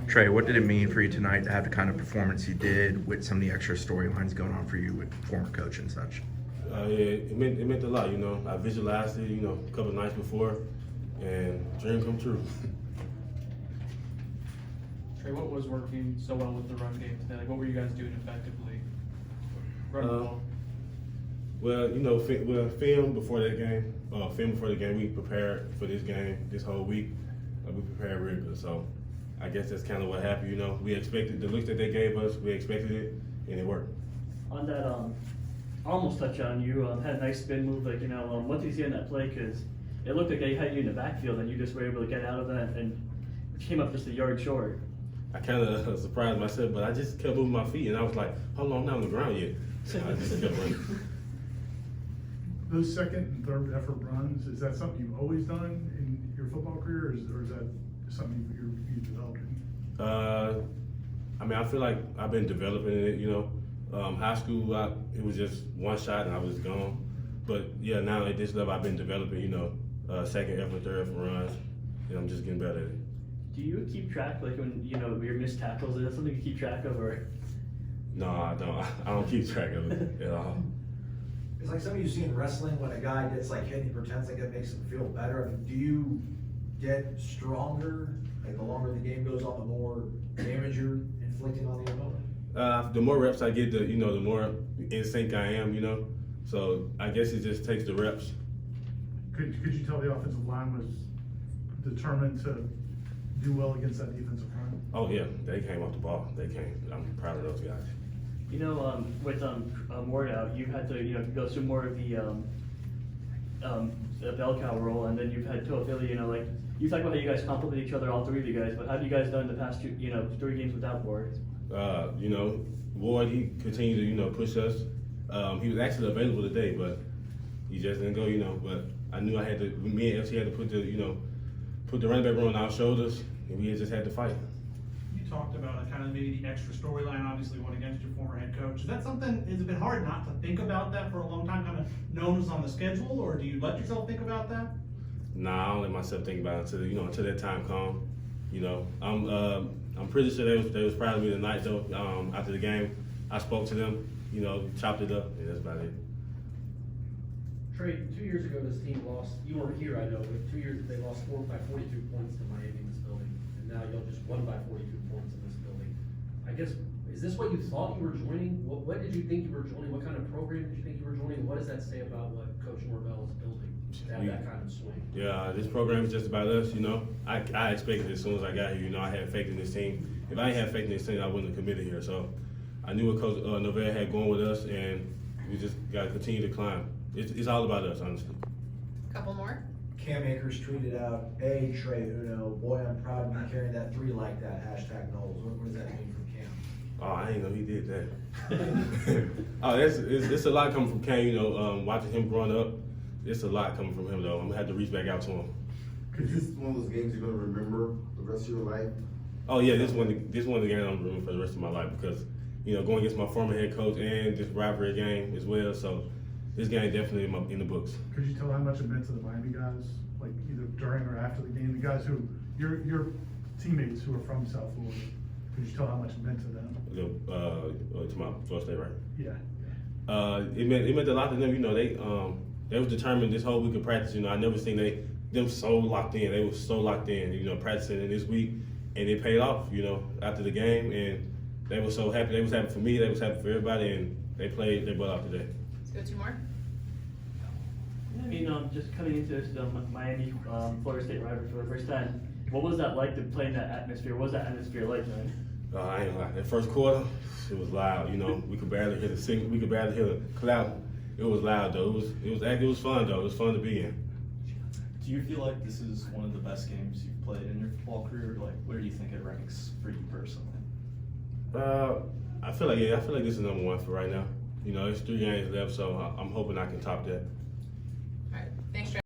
Trey, what did it mean for you tonight to have the kind of performance you did with some of the extra storylines going on for you with former coach and such? Yeah, it meant a lot, you know. I visualized it, you know, a couple of nights before, and dream come true. Trey, what was working so well with the run game today? Like, what were you guys doing effectively? Running the ball. Well, you know, film before the game, we prepared for this game this whole week. We prepared really good, so I guess that's kind of what happened. You know, we expected the looks that they gave us, we expected it, and it worked. On that almost touchdown, you had a nice spin move. Like, what did you see on that play? Because it looked like they had you in the backfield, and you just were able to get out of that and came up just a yard short. I kind of surprised myself, but I just kept moving my feet, and I was like, hold on, I'm not on the ground yet. So I just kept running. Those second and third effort runs, is that something you've always done in your football career, or is that something you're developing? I mean, I feel like I've been developing it, you know. High school, it was just one shot and I was gone. But yeah, now at this level, I've been developing, you know, second effort, third effort runs, and I'm just getting better at it. Do you keep track, like when your missed tackles? Is that something you keep track of, or? No, I don't. I don't keep track of it at all. It's like some of you see in wrestling when a guy gets like hit, he pretends like it makes him feel better. I mean, do you get stronger? Like the longer the game goes on, the more damage you're inflicting on the opponent? The more reps I get, the more in sync I am, you know. So I guess it just takes the reps. Could you tell the offensive line was determined to do well against that defensive front? Oh yeah, they came off the ball. They came. I'm proud of those guys. With Ward out, you had to go through more of the bell cow role, and then you've had Toafili. Like you talked about how you guys complement each other, all three of you guys. But how have you guys done the past 3 games without Ward? Ward, he continued to push us. He was actually available today, but he just didn't go. But I knew me and FC had to put the running back room on our shoulders, and we just had to fight. You talked about kind of maybe the extra storyline, obviously one against your former head coach. Is that something, has it been hard not to think about that for a long time, kind of known as on the schedule, or do you let yourself think about that? Nah, I don't let myself think about it until that time comes. I'm pretty sure they was proud of me tonight though. After the game, I spoke to them, chopped it up, and that's about it. Trey, 2 years ago this team lost, you weren't here I know, but 2 years they lost by 42 points to Miami in this building, and now y'all just won by 42 points in this building. I guess, is this what you thought you were joining? What did you think you were joining? What kind of program did you think you were joining? What does that say about what Coach Norvell is building to have that kind of swing? Yeah, this program is just about us, I expected it as soon as I got here, I had faith in this team. If I didn't have faith in this team, I wouldn't have committed here. So I knew what Coach Norvell had going with us, and we just got to continue to climb. It's all about us, honestly. Couple more. Cam Akers tweeted out, "Hey Trey Uno, boy, I'm proud of you carrying that 3 like that, # Knowles." What does that mean from Cam? Oh, I didn't know he did that. It's a lot coming from Cam, watching him growing up. It's a lot coming from him, though. I'm going to have to reach back out to him. Is this one of those games you're going to remember the rest of your life? Oh, yeah, this one of the games I'm going to remember for the rest of my life because, going against my former head coach and this rivalry game as well, so this game definitely in the books. Could you tell how much it meant to the Miami guys, like either during or after the game? The guys who, your teammates who are from South Florida, could you tell how much it meant to them? To my Florida State, right? Yeah. It meant a lot to them. They was determined this whole week of practice. I never seen them so locked in. They were so locked in, practicing in this week, and it paid off. After the game, and they were so happy. They was happy for me. They was happy for everybody, and they played. They brought out today. Let's go 2 more. Just coming into this Miami Florida State rivalry for the first time, what was that like to play in that atmosphere? What was that atmosphere like, man? I ain't gonna lie. That first quarter, it was loud. We could barely hear the signal. We could barely hear the clap. It was loud though. It was fun though. It was fun to be in. Do you feel like this is one of the best games you've played in your football career? Like, where do you think it ranks for you personally? I feel like this is number 1 for right now. There's 3 games left, so I'm hoping I can top that. All right. Thanks, Trey.